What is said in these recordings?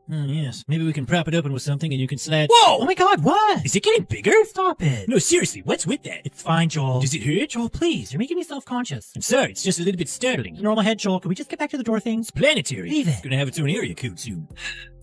Yes. Maybe we can prop it open with something and you can slide. Whoa! Oh my god, what? Is it getting bigger? Stop it. No, seriously, what's with that? It's fine, Joel. Does it hurt? Joel, please. You're making me self-conscious. I'm sorry, it's just a little bit startling. Normal head, Joel. Can we just get back to the door thing? It's planetary. Leave it. It's gonna have its own area code soon.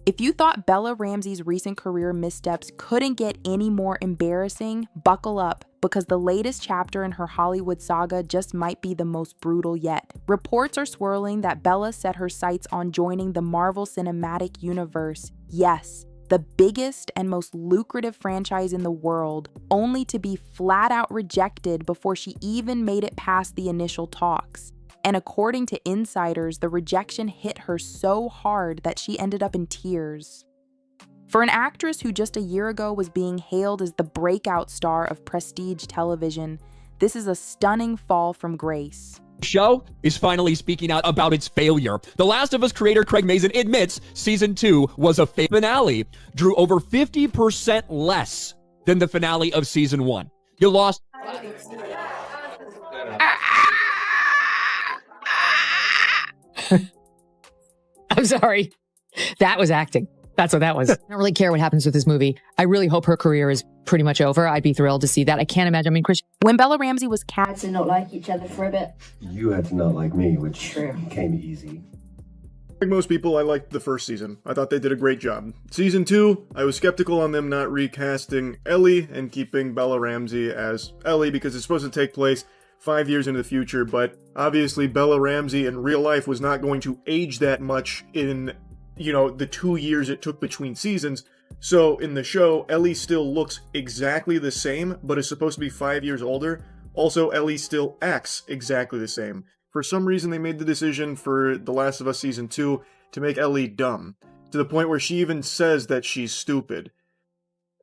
If you thought Bella Ramsey's recent career missteps couldn't get any more embarrassing, buckle up, because the latest chapter in her Hollywood saga just might be the most brutal yet. Reports are swirling that Bella set her sights on joining the Marvel Cinematic Universe. Yes, the biggest and most lucrative franchise in the world, only to be flat out rejected before she even made it past the initial talks. And according to insiders, the rejection hit her so hard that she ended up in tears. For an actress who just a year ago was being hailed as the breakout star of prestige television, this is a stunning fall from grace. Show is finally speaking out about its failure. The Last of Us creator Craig Mazin admits season 2 was a finale, drew over 50% less than the finale of season 1. You lost. I'm sorry. That was acting. That's what that was. I don't really care what happens with this movie. I really hope her career is pretty much over. I'd be thrilled to see that. I can't imagine. I mean, Chris. When Bella Ramsey was had to not like each other for a bit. You had to not like me, which came easy. Like most people, I liked the first season. I thought they did a great job. Season 2, I was skeptical on them not recasting Ellie and keeping Bella Ramsey as Ellie because it's supposed to take place 5 years into the future, but obviously Bella Ramsey in real life was not going to age that much in, the 2 years it took between seasons. So in the show, Ellie still looks exactly the same, but is supposed to be 5 years older. Also, Ellie still acts exactly the same. For some reason, they made the decision for The Last of Us Season 2 to make Ellie dumb, to the point where she even says that she's stupid.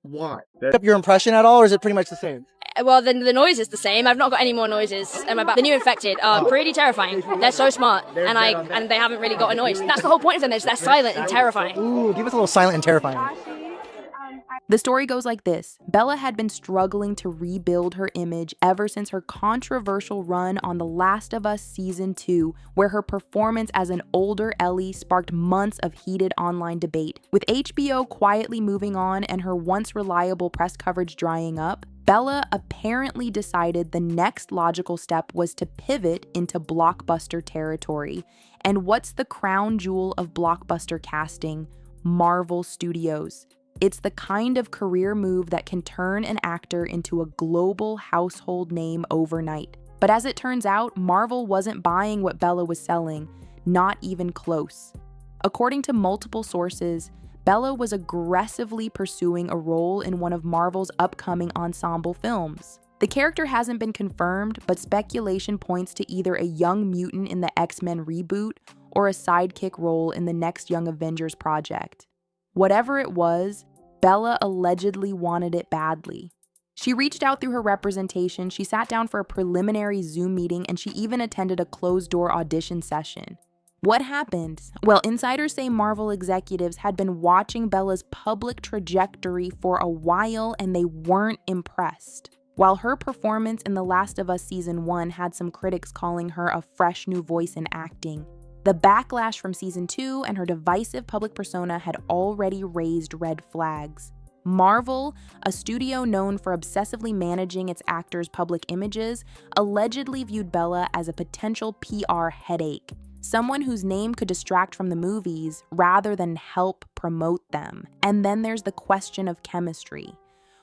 Why? Your impression at all, or is it pretty much the same? Well, the noise is the same. I've not got any more noises in my back. The new infected are pretty terrifying. They're so smart, and they haven't really got a noise. That's the whole point of them. They're silent and terrifying. Ooh, give us a little silent and terrifying. The story goes like this. Bella had been struggling to rebuild her image ever since her controversial run on The Last of Us Season 2, where her performance as an older Ellie sparked months of heated online debate. With HBO quietly moving on and her once reliable press coverage drying up, Bella apparently decided the next logical step was to pivot into blockbuster territory. And what's the crown jewel of blockbuster casting? Marvel Studios. It's the kind of career move that can turn an actor into a global household name overnight. But as it turns out, Marvel wasn't buying what Bella was selling, not even close. According to multiple sources, Bella was aggressively pursuing a role in one of Marvel's upcoming ensemble films. The character hasn't been confirmed, but speculation points to either a young mutant in the X-Men reboot or a sidekick role in the next Young Avengers project. Whatever it was, Bella allegedly wanted it badly. She reached out through her representation, she sat down for a preliminary Zoom meeting, and she even attended a closed-door audition session. What happened? Well, insiders say Marvel executives had been watching Bella's public trajectory for a while and they weren't impressed. While her performance in The Last of Us Season 1 had some critics calling her a fresh new voice in acting, the backlash from Season 2 and her divisive public persona had already raised red flags. Marvel, a studio known for obsessively managing its actors' public images, allegedly viewed Bella as a potential PR headache, someone whose name could distract from the movies rather than help promote them. And then there's the question of chemistry.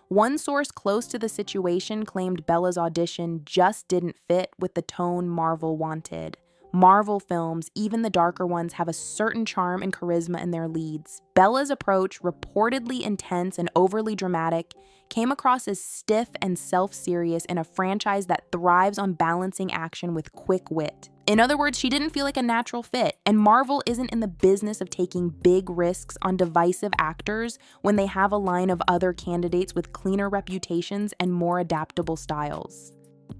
One source close to the situation claimed Bella's audition just didn't fit with the tone Marvel wanted. Marvel films, even the darker ones, have a certain charm and charisma in their leads. Bella's approach, reportedly intense and overly dramatic, came across as stiff and self-serious in a franchise that thrives on balancing action with quick wit. In other words, she didn't feel like a natural fit, and Marvel isn't in the business of taking big risks on divisive actors when they have a line of other candidates with cleaner reputations and more adaptable styles.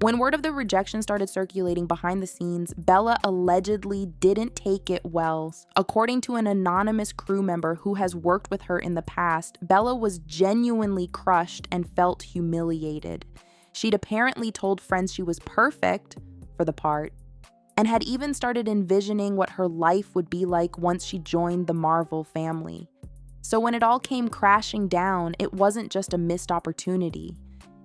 When word of the rejection started circulating behind the scenes, Bella allegedly didn't take it well. According to an anonymous crew member who has worked with her in the past, Bella was genuinely crushed and felt humiliated. She'd apparently told friends she was perfect for the part, and had even started envisioning what her life would be like once she joined the Marvel family. So when it all came crashing down, it wasn't just a missed opportunity.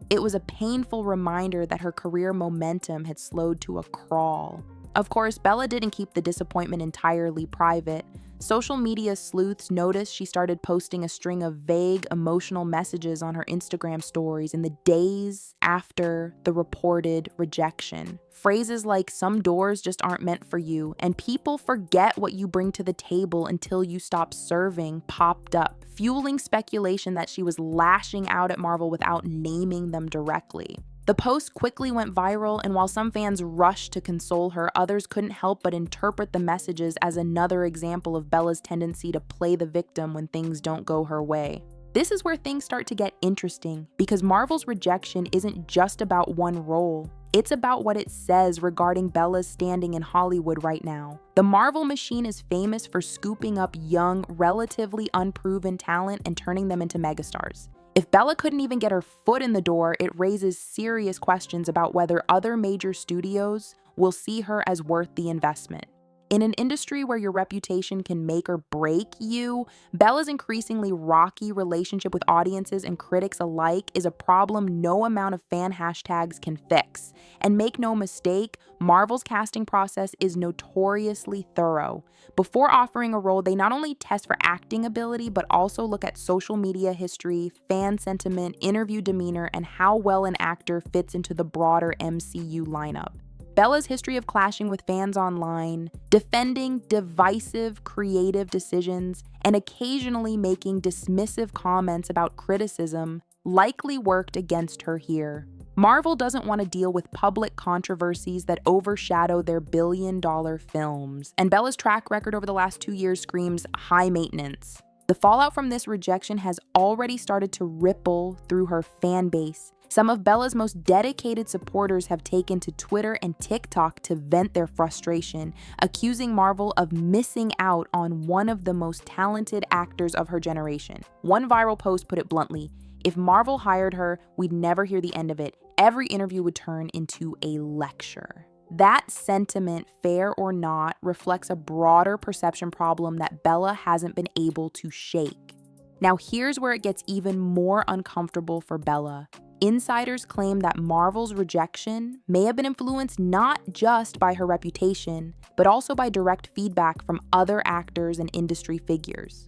It was a painful reminder that her career momentum had slowed to a crawl. Of course, Bella didn't keep the disappointment entirely private. Social media sleuths noticed she started posting a string of vague, emotional messages on her Instagram stories in the days after the reported rejection. Phrases like, "some doors just aren't meant for you," and "people forget what you bring to the table until you stop serving," popped up, fueling speculation that she was lashing out at Marvel without naming them directly. The post quickly went viral, and while some fans rushed to console her, others couldn't help but interpret the messages as another example of Bella's tendency to play the victim when things don't go her way. This is where things start to get interesting, because Marvel's rejection isn't just about one role. It's about what it says regarding Bella's standing in Hollywood right now. The Marvel machine is famous for scooping up young, relatively unproven talent and turning them into megastars. If Bella couldn't even get her foot in the door, it raises serious questions about whether other major studios will see her as worth the investment. In an industry where your reputation can make or break you, Bella's increasingly rocky relationship with audiences and critics alike is a problem no amount of fan hashtags can fix. And make no mistake, Marvel's casting process is notoriously thorough. Before offering a role, they not only test for acting ability, but also look at social media history, fan sentiment, interview demeanor, and how well an actor fits into the broader MCU lineup. Bella's history of clashing with fans online, defending divisive creative decisions, and occasionally making dismissive comments about criticism likely worked against her here. Marvel doesn't want to deal with public controversies that overshadow their billion-dollar films, and Bella's track record over the last 2 years screams high maintenance. The fallout from this rejection has already started to ripple through her fan base. Some of Bella's most dedicated supporters have taken to Twitter and TikTok to vent their frustration, accusing Marvel of missing out on one of the most talented actors of her generation. One viral post put it bluntly: "If Marvel hired her, we'd never hear the end of it. Every interview would turn into a lecture." That sentiment, fair or not, reflects a broader perception problem that Bella hasn't been able to shake. Now here's where it gets even more uncomfortable for Bella. Insiders claim that Marvel's rejection may have been influenced not just by her reputation, but also by direct feedback from other actors and industry figures.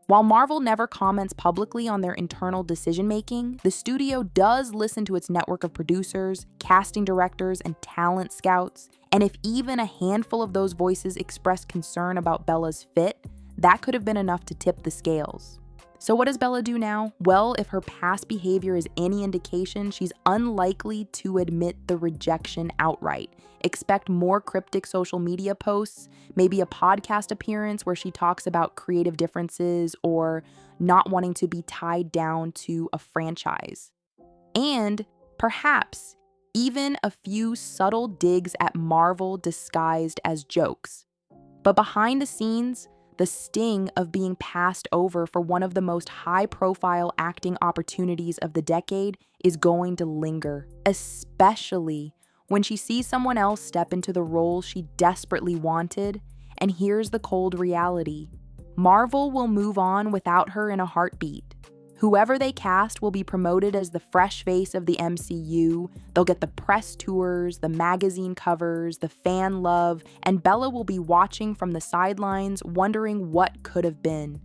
While Marvel never comments publicly on their internal decision-making, the studio does listen to its network of producers, casting directors, and talent scouts, and if even a handful of those voices express concern about Bella's fit, that could have been enough to tip the scales. So what does Bella do now? Well, if her past behavior is any indication, she's unlikely to admit the rejection outright. Expect more cryptic social media posts, maybe a podcast appearance where she talks about creative differences or not wanting to be tied down to a franchise. And perhaps even a few subtle digs at Marvel disguised as jokes. But behind the scenes, the sting of being passed over for one of the most high-profile acting opportunities of the decade is going to linger, especially when she sees someone else step into the role she desperately wanted. And here's the cold reality: Marvel will move on without her in a heartbeat. Whoever they cast will be promoted as the fresh face of the MCU. They'll get the press tours, the magazine covers, the fan love, and Bella will be watching from the sidelines, wondering what could have been.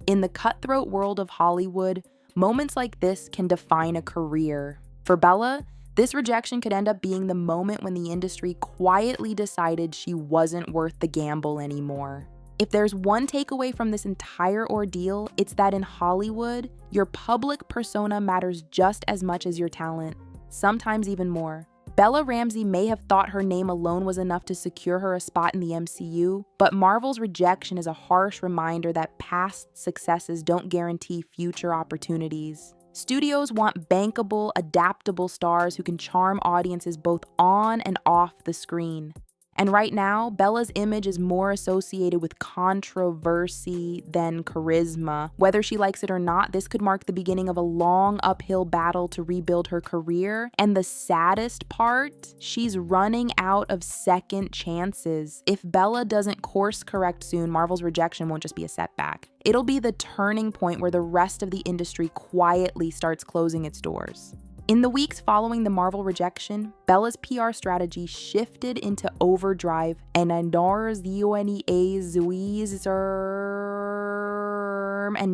In the cutthroat world of Hollywood, moments like this can define a career. For Bella, this rejection could end up being the moment when the industry quietly decided she wasn't worth the gamble anymore. If there's one takeaway from this entire ordeal, it's that in Hollywood, your public persona matters just as much as your talent, sometimes even more. Bella Ramsey may have thought her name alone was enough to secure her a spot in the MCU, but Marvel's rejection is a harsh reminder that past successes don't guarantee future opportunities. Studios want bankable, adaptable stars who can charm audiences both on and off the screen. And right now, Bella's image is more associated with controversy than charisma. Whether she likes it or not, this could mark the beginning of a long uphill battle to rebuild her career. And the saddest part, she's running out of second chances. If Bella doesn't course correct soon, Marvel's rejection won't just be a setback. It'll be the turning point where the rest of the industry quietly starts closing its doors. In the weeks following the Marvel rejection, Bella's PR strategy shifted into overdrive and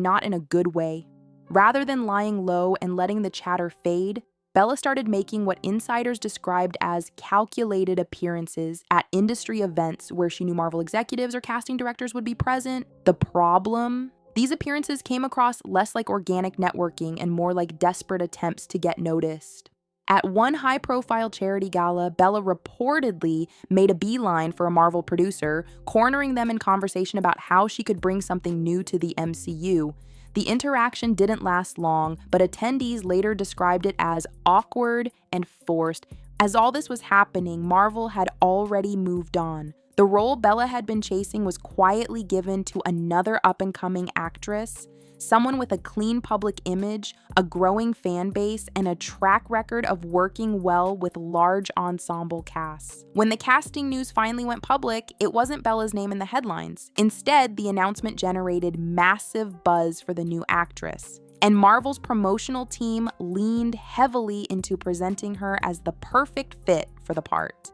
not in a good way. Rather than lying low and letting the chatter fade, Bella started making what insiders described as calculated appearances at industry events where she knew Marvel executives or casting directors would be present. The problem? These appearances came across less like organic networking and more like desperate attempts to get noticed. At one high-profile charity gala, Bella reportedly made a beeline for a Marvel producer, cornering them in conversation about how she could bring something new to the MCU. The interaction didn't last long, but attendees later described it as awkward and forced. As all this was happening, Marvel had already moved on. The role Bella had been chasing was quietly given to another up-and-coming actress, someone with a clean public image, a growing fan base, and a track record of working well with large ensemble casts. When the casting news finally went public, it wasn't Bella's name in the headlines. Instead, the announcement generated massive buzz for the new actress. And Marvel's promotional team leaned heavily into presenting her as the perfect fit for the part.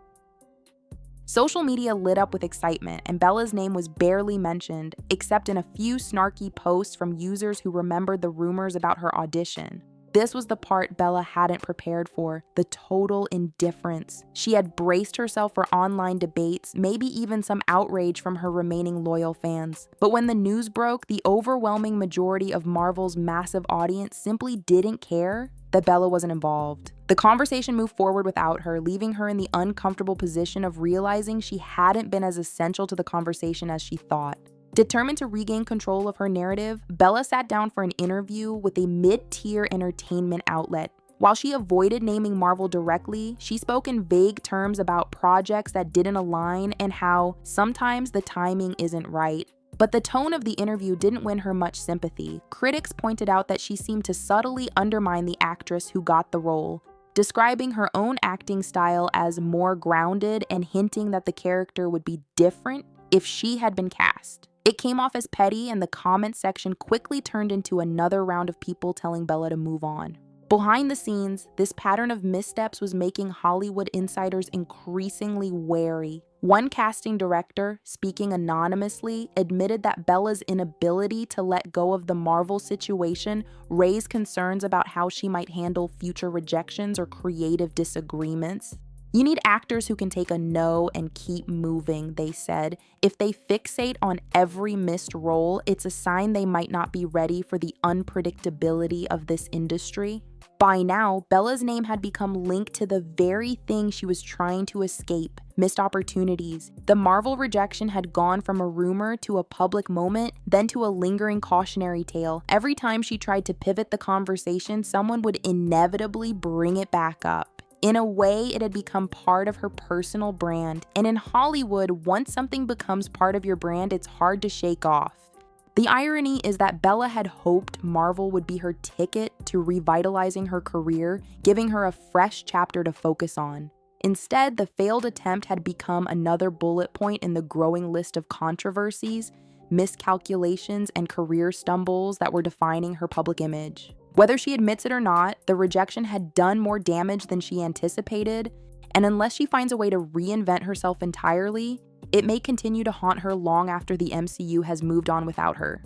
Social media lit up with excitement, and Bella's name was barely mentioned, except in a few snarky posts from users who remembered the rumors about her audition. This was the part Bella hadn't prepared for, the total indifference. She had braced herself for online debates, maybe even some outrage from her remaining loyal fans. But when the news broke, the overwhelming majority of Marvel's massive audience simply didn't care that Bella wasn't involved. The conversation moved forward without her, leaving her in the uncomfortable position of realizing she hadn't been as essential to the conversation as she thought. Determined to regain control of her narrative, Bella sat down for an interview with a mid-tier entertainment outlet. While she avoided naming Marvel directly, she spoke in vague terms about projects that didn't align and how sometimes the timing isn't right. But the tone of the interview didn't win her much sympathy. Critics pointed out that she seemed to subtly undermine the actress who got the role, describing her own acting style as more grounded and hinting that the character would be different if she had been cast. It came off as petty, and the comment section quickly turned into another round of people telling Bella to move on. Behind the scenes, this pattern of missteps was making Hollywood insiders increasingly wary. One casting director, speaking anonymously, admitted that Bella's inability to let go of the Marvel situation raised concerns about how she might handle future rejections or creative disagreements. You need actors who can take a no and keep moving, they said. If they fixate on every missed role, it's a sign they might not be ready for the unpredictability of this industry. By now, Bella's name had become linked to the very thing she was trying to escape: missed opportunities. The Marvel rejection had gone from a rumor to a public moment, then to a lingering cautionary tale. Every time she tried to pivot the conversation, someone would inevitably bring it back up. In a way, it had become part of her personal brand. And in Hollywood, once something becomes part of your brand, it's hard to shake off. The irony is that Bella had hoped Marvel would be her ticket to revitalizing her career, giving her a fresh chapter to focus on. Instead, the failed attempt had become another bullet point in the growing list of controversies, miscalculations, and career stumbles that were defining her public image. Whether she admits it or not, the rejection had done more damage than she anticipated, and unless she finds a way to reinvent herself entirely, it may continue to haunt her long after the MCU has moved on without her.